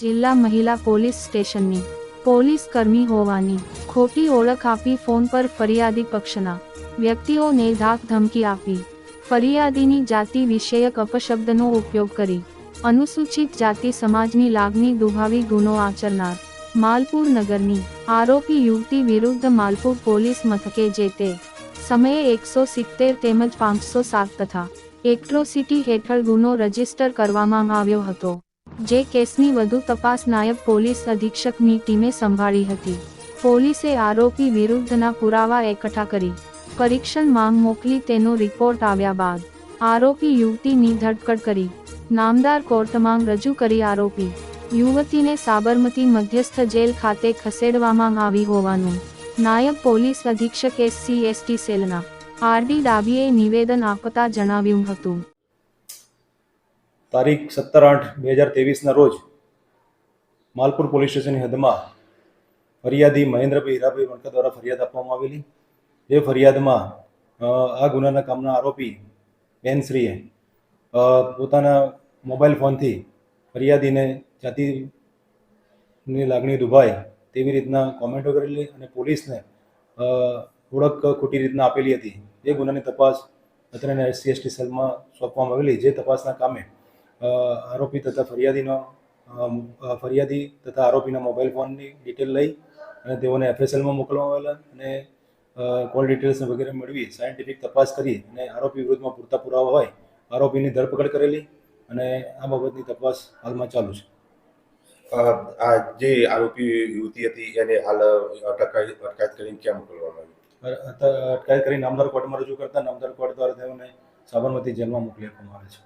જિલ્લા મહિલા પોલીસ સ્ટેશનની પોલીસ કર્મી હોવાની ખોટી ઓળખ આપી ફોન પર ફરિયાદી પક્ષના વ્યક્તિઓને ધાક ધમકી આપી ફરિયાદીની જાતિ વિષયક અપશબ્દનો ઉપયોગ કરી અનુસૂચિત જાતિ સમાજની લાગણી દુભાવી ગુનો આચરનાર માલપુર નગરની આરોપી યુવતી વિરુદ્ધ માલપુર પોલીસ મથકે જે તે સમયે 170 તેમજ 507 તથા એટ્રોસિટી હેઠળ ગુનો રજીસ્ટર કરવામાં આવ્યો હતો, જે કેસની વધુ તપાસ નાયબ પોલીસ અધિક્ષકની ટીમે સંભાળી હતી. પોલીસે આરોપી વિરુદ્ધના પુરાવા એકઠા કરી પરીક્ષણ માંગ મોકલી તેનો રિપોર્ટ આવ્યા બાદ આરોપી યુવતીની ધરપકડ કરી નામદાર કોર્ટમાં રજૂ કરી આરોપી યુવતીને સાબરમતી મધ્યસ્થ જેલ ખાતે ખસેડવામાં આવી હોવાનું નાયબ પોલીસ અધિક્ષક SC/ST સેલના RD ડાભીએ નિવેદન આપતા જણાવ્યું હતું. તારીખ 17/8/2023 ના રોજ માલપુર પોલીસ સ્ટેશનની હદમાં ફરિયાદી મહેન્દ્રભાઈ હીરાભાઈ વણકર દ્વારા ફરિયાદ આપવામાં આવેલી. જે ફરિયાદમાં આ ગુનાના કામના આરોપી બેનશ્રીએ પોતાના મોબાઈલ ફોનથી ફરિયાદીને જાતિની લાગણી દુભાય તેવી રીતના કોમેન્ટો કરેલી અને પોલીસને ઓળખ ખોટી રીતના આપેલી હતી. એ ગુનાની તપાસ અત્યારે SC/ST સેલમાં સોંપવામાં આવેલી. જે તપાસના કામે આરોપી તથા ફરિયાદી તથા આરોપીના મોબાઈલ ફોનની ડિટેલ લઈ અને તેઓને FSLમાં મોકલવામાં આવેલા અને કોલ ડિટેલ્સ વગેરે મેળવી સાયન્ટિફિક તપાસ કરી અને આરોપી વિરુદ્ધમાં પૂરતા પુરાવા હોય આરોપીની ધરપકડ કરેલી અને આ બાબતની તપાસ હાલમાં ચાલુ છે. આ જે આરોપી યુવતી હતી એને હાલ અટકાયત કરીને ક્યાં મોકલવામાં આવી? અટકાયત કરી નામદાર કોર્ટમાં રજૂ કરતા નામદાર કોર્ટ દ્વારા તેઓને સાબરમતી જેલમાં મોકલી આપવામાં આવે છે.